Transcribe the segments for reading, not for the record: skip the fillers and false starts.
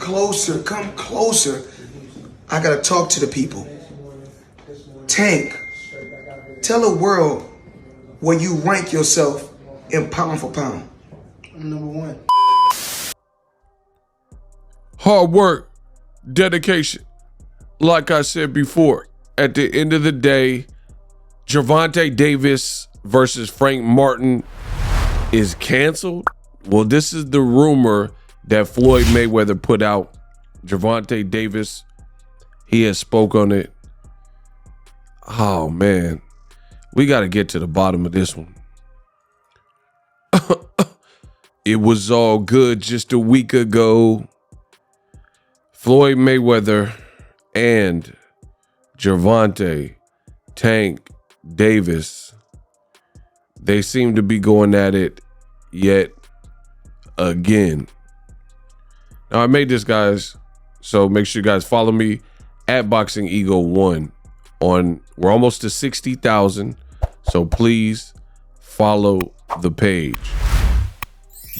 closer, come closer. I gotta talk to the people. Tank, tell the world where you rank yourself in pound for pound. I'm number one. Hard work, dedication. Like I said before, at the end of the day, Gervonta Davis versus Frank Martin is canceled. Well, this is the rumor that Floyd Mayweather put out. Gervonta Davis, he has spoke on it. Oh, man. We got to get to the bottom of this one. It was all good just a week ago. Floyd Mayweather and Gervonta Tank Davis, they seem to be going at it yet again. Now, I made this, guys, so make sure you guys follow me at BOXINGEGO1 on, we're almost to 60,000, so please follow the page.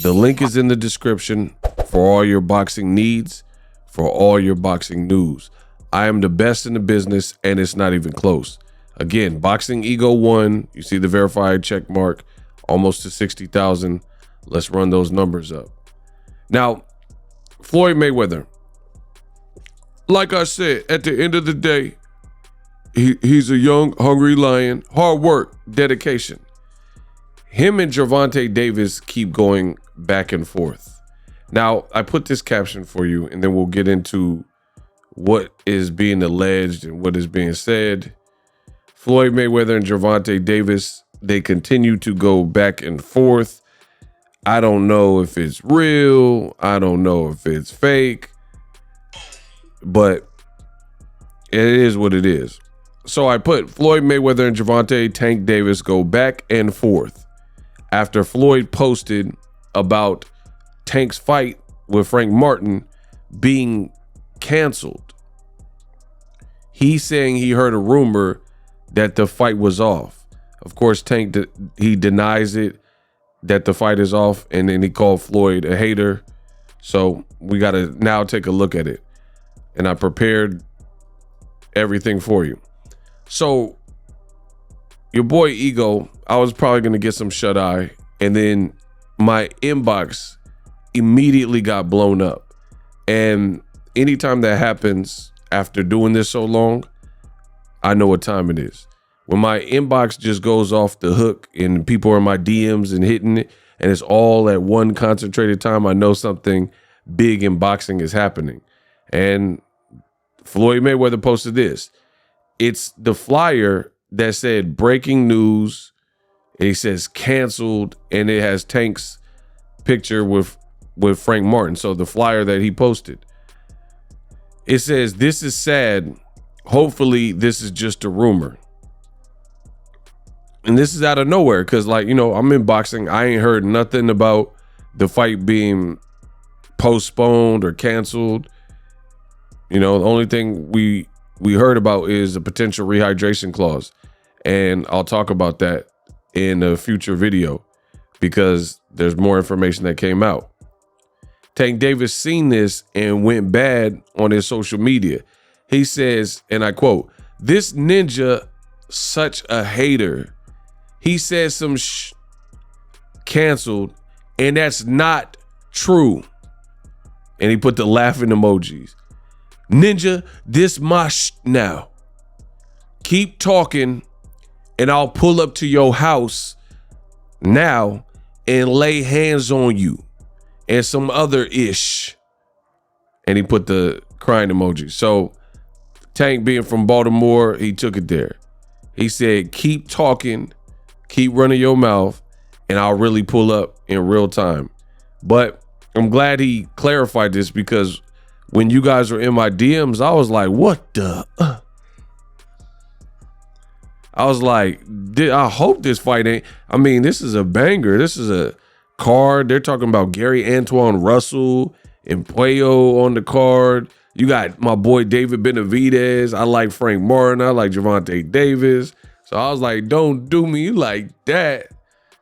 The link is in the description for all your boxing needs, for all your boxing news. I am the best in the business, and it's not even close. Again, BOXINGEGO1, you see the verified check mark, almost to 60,000. Let's run those numbers up. Now, Floyd Mayweather, like I said, at the end of the day, he's a young, hungry lion. Hard work, dedication. Him and Gervonta Davis keep going back and forth. Now, I put this caption for you, and then we'll get into what is being alleged and what is being said. Floyd Mayweather and Gervonta Davis, they continue to go back and forth. I don't know if it's real. I don't know if it's fake, but it is what it is. So I put Floyd Mayweather and Gervonta Tank Davis go back and forth after Floyd posted about Tank's fight with Frank Martin being canceled. He's saying he heard a rumor that the fight was off. Of course, Tank, he denies it, that the fight is off, and then he called Floyd a hater. So we got to now take a look at it. And I prepared everything for you. So your boy Ego, I was probably going to get some shut eye, and then my inbox immediately got blown up. And anytime that happens after doing this so long, I know what time it is. When my inbox just goes off the hook and people are in my DMs and hitting it, and it's all at one concentrated time, I know something big in boxing is happening. And Floyd Mayweather posted this. It's the flyer that said breaking news, and he says canceled, and it has Tank's picture with Frank Martin. So the flyer that he posted, it says, "This is sad. Hopefully this is just a rumor." And this is out of nowhere because, like, you know, I'm in boxing. I ain't heard nothing about the fight being postponed or canceled. You know, the only thing we heard about is a potential rehydration clause. And I'll talk about that in a future video because there's more information that came out. Tank Davis seen this and went bad on his social media. He says, and I quote, "This ninja, such a hater. He said some canceled, and that's not true." And he put the laughing emojis. "Ninja, this my now. Keep talking, and I'll pull up to your house now and lay hands on you and some other ish." And he put the crying emoji. So Tank, being from Baltimore, he took it there. He said, "Keep talking, keep running your mouth, and I'll really pull up in real time." But I'm glad he clarified this because when you guys were in my DMs, I was like, what the? I was like, I hope this fight ain't. I mean, this is a banger. This is a card. They're talking about Gary Antoine Russell and Puello on the card. You got my boy David Benavidez. I like Frank Martin. I like Gervonta Davis. So I was like, don't do me like that.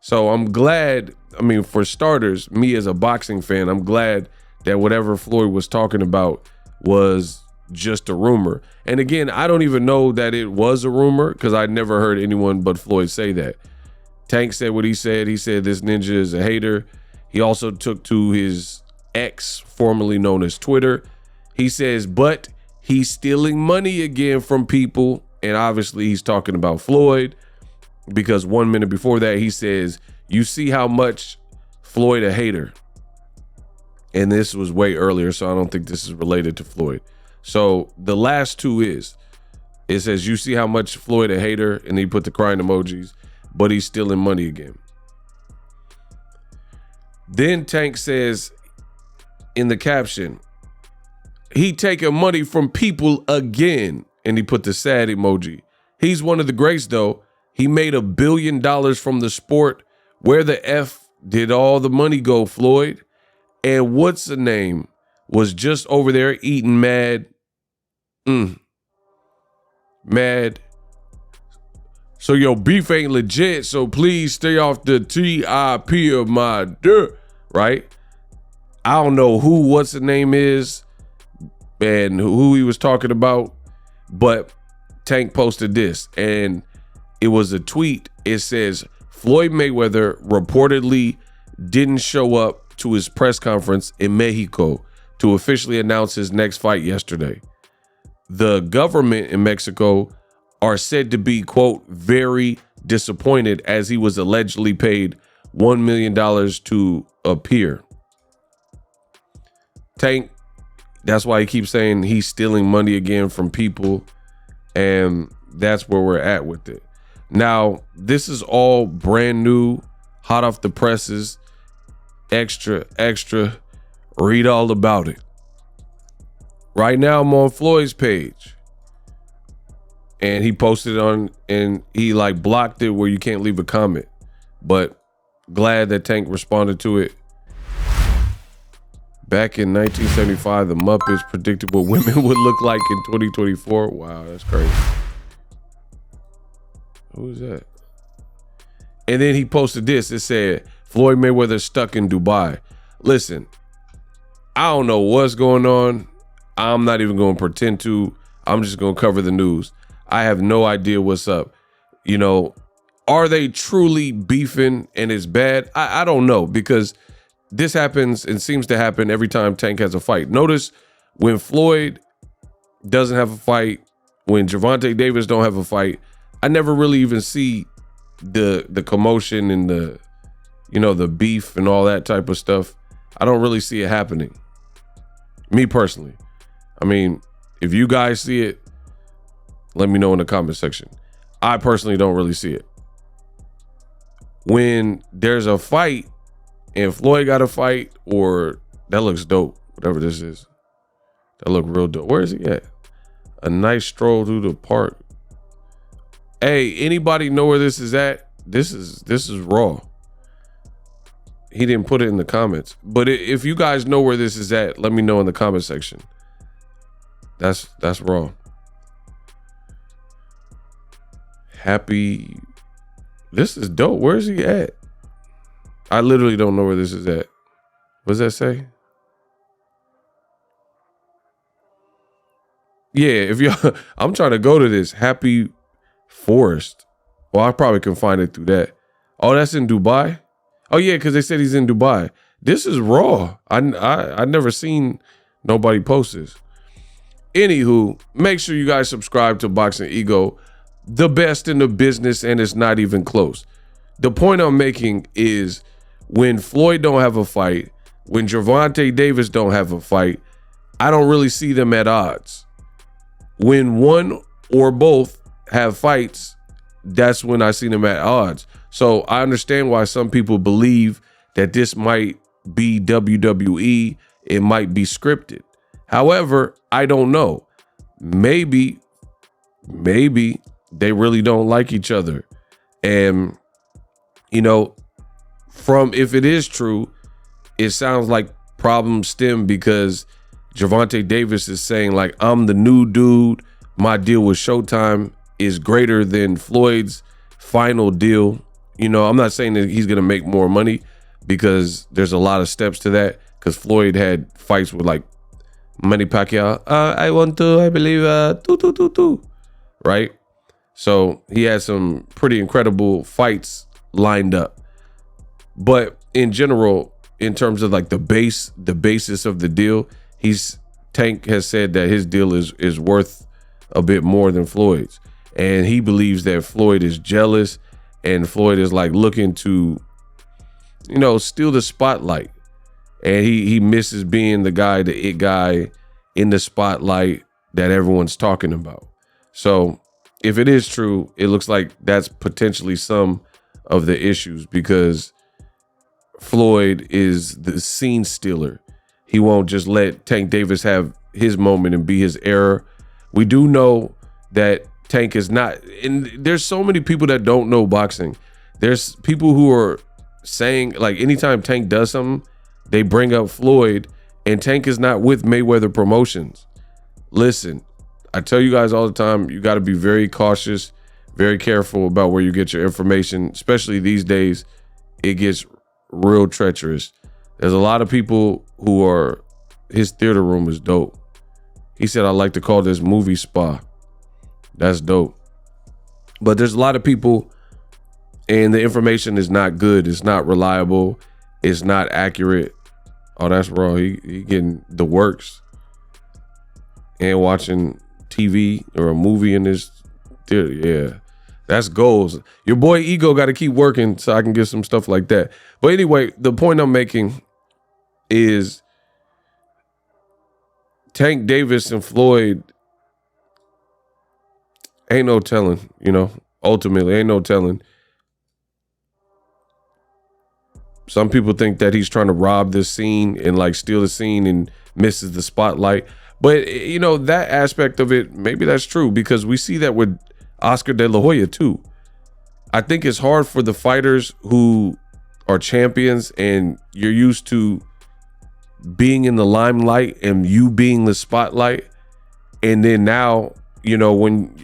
So I'm glad. I mean, for starters, me as a boxing fan, I'm glad that whatever Floyd was talking about was just a rumor. And again, I don't even know that it was a rumor because I never heard anyone but Floyd say that. Tank said what he said. He said this ninja is a hater. He also took to his X, formerly known as Twitter. He says, but he's stealing money again from people. And obviously he's talking about Floyd, because 1 minute before that, he says, you see how much Floyd a hater. And this was way earlier, so I don't think this is related to Floyd. So the last two it says, you see how much Floyd a hater, and he put the crying emojis, but he's stealing money again. Then Tank says in the caption, he taking money from people again, and he put the sad emoji. He's one of the greats though. He made $1 billion from the sport. Where the F did all the money go, Floyd? And what's the name was just over there eating mad. Mad. So your beef ain't legit, so please stay off the TIP of my dirt, right? I don't know what's the name is and who he was talking about, but Tank posted this, and it was a tweet. It says, Floyd Mayweather reportedly didn't show up to his press conference in Mexico to officially announce his next fight yesterday. The government in Mexico are said to be, quote, very disappointed as he was allegedly paid $1 million to appear. Tank, that's why he keeps saying he's stealing money again from people, and that's where we're at with it. Now, this is all brand new, hot off the presses, extra, read all about it. Right now, I'm on Floyd's page, and he posted on, and he like blocked it where you can't leave a comment, but glad that Tank responded to it. Back in 1975, the Muppets predicted what women would look like in 2024. Wow, that's crazy. Who is that? And then he posted this. It said, Floyd Mayweather stuck in Dubai. Listen, I don't know what's going on. I'm not even going to pretend to. I'm just going to cover the news. I have no idea what's up. You know, are they truly beefing and it's bad? I don't know, because this happens and seems to happen every time Tank has a fight. Notice when Floyd doesn't have a fight, when Gervonta Davis don't have a fight, I never really even see the commotion and the beef and all that type of stuff. I don't really see it happening. Me personally. I mean, if you guys see it, let me know in the comment section. I personally don't really see it. When there's a fight and Floyd got a fight, or that looks dope, whatever this is. That look real dope. Where is he at? A nice stroll through the park. Hey, anybody know where this is at? This is raw. He didn't put it in the comments. But if you guys know where this is at, let me know in the comment section. That's raw. Happy. This is dope. Where is he at? I literally don't know where this is at. What does that say? Yeah, if you I'm trying to go to this Happy Forest. Well, I probably can find it through that. Oh, that's in Dubai? Oh yeah, because they said he's in Dubai. This is raw. I never seen nobody post this. Anywho, make sure you guys subscribe to Boxing Ego, the best in the business, and it's not even close. The point I'm making is when Floyd don't have a fight, when Gervonta Davis don't have a fight, I don't really see them at odds. When one or both have fights, that's when I see them at odds. So I understand why some people believe that this might be WWE. It might be scripted. However, I don't know. Maybe they really don't like each other. And, you know, from if it is true, it sounds like problems stem because Gervonta Davis is saying, like, I'm the new dude. My deal with Showtime is greater than Floyd's final deal. You know, I'm not saying that he's going to make more money because there's a lot of steps to that. because Floyd had fights with like Manny Pacquiao. I believe, right? So he had some pretty incredible fights lined up. But in general, in terms of like the basis of the deal, Tank has said that his deal is worth a bit more than Floyd's. And he believes that Floyd is jealous and Floyd is like looking to, steal the spotlight. And he misses being the it guy in the spotlight that everyone's talking about. So if it is true, it looks like that's potentially some of the issues, because Floyd is the scene stealer. He won't just let Tank Davis have his moment and be his era. We do know that Tank is not, and there's so many people that don't know boxing. There's people who are saying, like, anytime Tank does something, they bring up Floyd, and Tank is not with Mayweather Promotions. Listen, I tell you guys all the time, you got to be very cautious, very careful about where you get your information, especially these days. It gets real treacherous. There's a lot of people who are, his theater room is dope. He said, I like to call this movie spa. That's dope. But there's a lot of people, and the information is not good. It's not reliable. It's not accurate. Oh, that's raw. He getting the works and watching TV or a movie in his theater. Yeah, that's goals. Your boy Ego got to keep working so I can get some stuff like that. But anyway, the point I'm making is Tank Davis and Floyd, ain't no telling, ultimately ain't no telling. Some people think that he's trying to rob this scene and like steal the scene and misses the spotlight. But, that aspect of it, maybe that's true, because we see that with Oscar De La Hoya too. I think it's hard for the fighters who are champions and you're used to being in the limelight and you being the spotlight. And then now,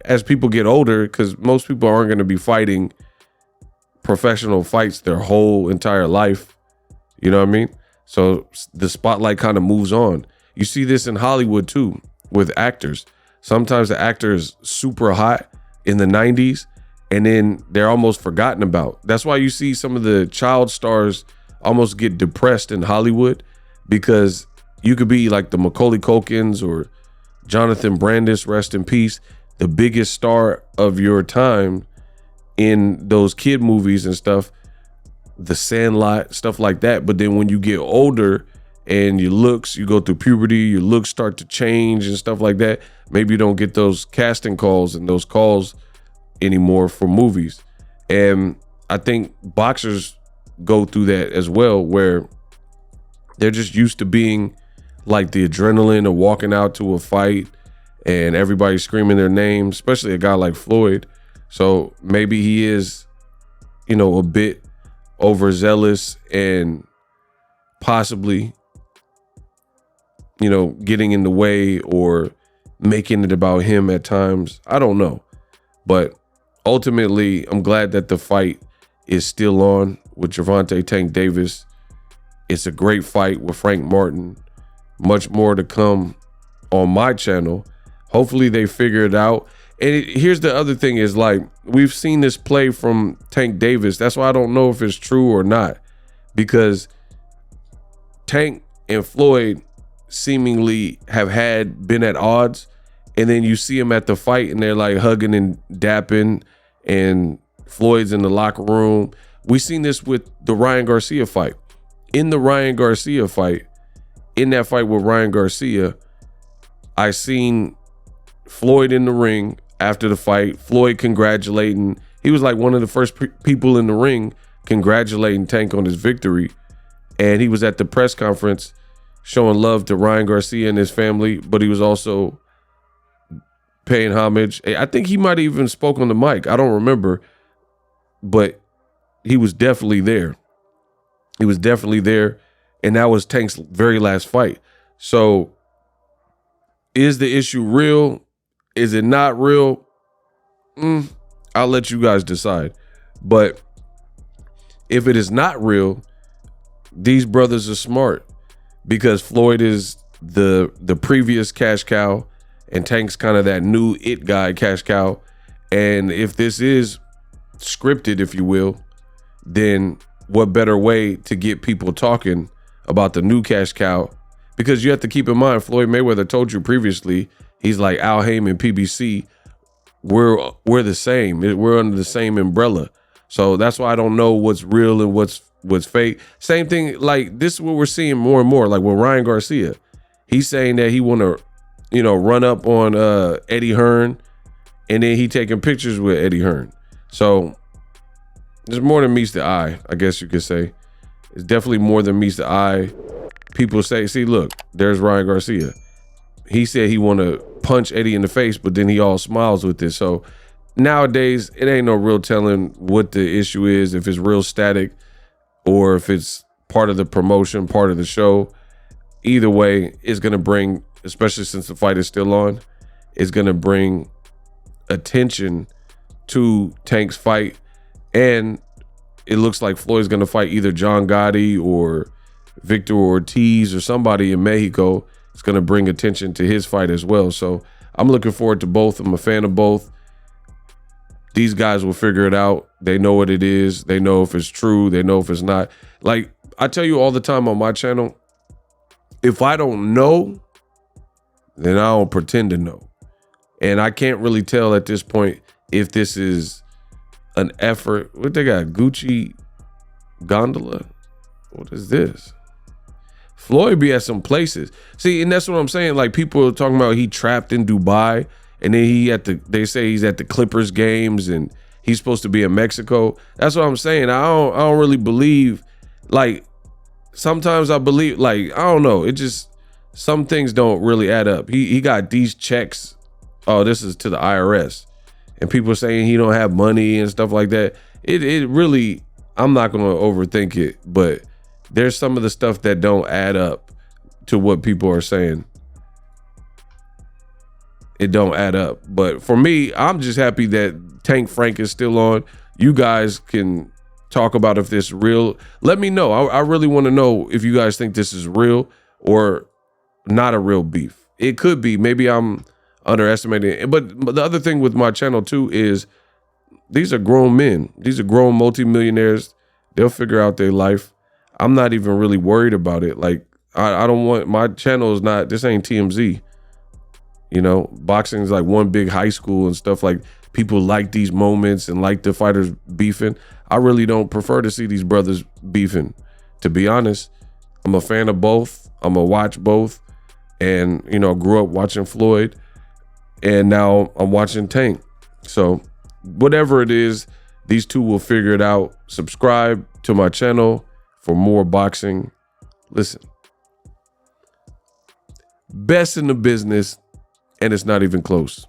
as people get older, because most people aren't going to be fighting professional fights their whole entire life. You know what I mean? So the spotlight kind of moves on. You see this in Hollywood too, with actors. Sometimes the actor is super hot in the 90s and then they're almost forgotten about. That's why you see some of the child stars almost get depressed in Hollywood, because you could be like the Macaulay Culkins or Jonathan Brandis, rest in peace, the biggest star of your time in those kid movies and stuff, The Sandlot, stuff like that. But then when you get older and you go through puberty, your looks start to change and stuff like that, maybe you don't get those casting calls and those calls anymore for movies. And I think boxers go through that as well, where they're just used to being like the adrenaline of walking out to a fight and everybody screaming their name, especially a guy like Floyd. So maybe he is, a bit overzealous and possibly, getting in the way or making it about him at times. I don't know. But ultimately, I'm glad that the fight is still on with Gervonta Tank Davis. It's a great fight with Frank Martin. Much more to come on my channel. Hopefully they figure it out. And here's the other thing is, like, we've seen this play from Tank Davis. That's why I don't know if it's true or not, because Tank and Floyd seemingly have been at odds, and then you see them at the fight and they're like hugging and dapping, and Floyd's in the locker room. We seen this with the Ryan Garcia fight. In the Ryan Garcia fight, in that fight with Ryan Garcia, I seen Floyd in the ring after the fight, Floyd congratulating. He was like one of the first people in the ring congratulating Tank on his victory. And he was at the press conference showing love to Ryan Garcia and his family, but he was also paying homage. I think he might have even spoke on the mic. I don't remember, but he was definitely there. He was definitely there. And that was Tank's very last fight. So is the issue real? Is it not real? I'll let you guys decide. But if it is not real, these brothers are smart, because Floyd is the previous cash cow and Tank's kind of that new it guy cash cow. And if this is scripted, if you will, then what better way to get people talking about the new cash cow? Because you have to keep in mind, Floyd Mayweather told you previously, he's like Al Heyman, PBC. We're the same. We're under the same umbrella. So that's why I don't know what's real and what's fake. Same thing, like this is what we're seeing more and more. Like with Ryan Garcia, he's saying that he want to, run up on Eddie Hearn, and then he taking pictures with Eddie Hearn. So there's more than meets the eye, I guess you could say. It's definitely more than meets the eye. People say, see, look, there's Ryan Garcia. He said he want to punch Eddie in the face, but then he all smiles with it. So nowadays, it ain't no real telling what the issue is, if it's real static or if it's part of the promotion, part of the show. Either way, it's going to bring, especially since the fight is still on, it's going to bring attention to Tank's fight. And it looks like Floyd's going to fight either John Gotti or Victor Ortiz or somebody in Mexico. It's going to bring attention to his fight as well. So I'm looking forward to both. I'm a fan of both. These guys will figure it out. They know what it is. They know if it's true. They know if it's not. Like I tell you all the time on my channel, if I don't know, then I don't pretend to know. And I can't really tell at this point if this is an effort. What they got? Gucci gondola? What is this? Floyd be at some places. See, and that's what I'm saying. Like people are talking about he trapped in Dubai, and then they say he's at the Clippers games and he's supposed to be in Mexico. That's what I'm saying. I don't really believe, like sometimes I believe, like, I don't know. It just, some things don't really add up. He got these checks. Oh, this is to the IRS. And people saying he don't have money and stuff like that. It really, I'm not going to overthink it, but there's some of the stuff that don't add up to what people are saying. It don't add up. But for me, I'm just happy that Tank Frank is still on. You guys can talk about if this is real. Let me know. I really want to know if you guys think this is real or not a real beef. It could be. Maybe I'm underestimating it. But the other thing with my channel too is these are grown men. These are grown multimillionaires. They'll figure out their life. I'm not even really worried about it. Like, I don't want, my channel is not, this ain't TMZ. Boxing is like one big high school and stuff. Like, people like these moments and like the fighters beefing. I really don't prefer to see these brothers beefing. To be honest, I'm a fan of both. I'm gonna watch both. And, grew up watching Floyd. And now I'm watching Tank. So whatever it is, these two will figure it out. Subscribe to my channel for more boxing. Listen, best in the business, and it's not even close.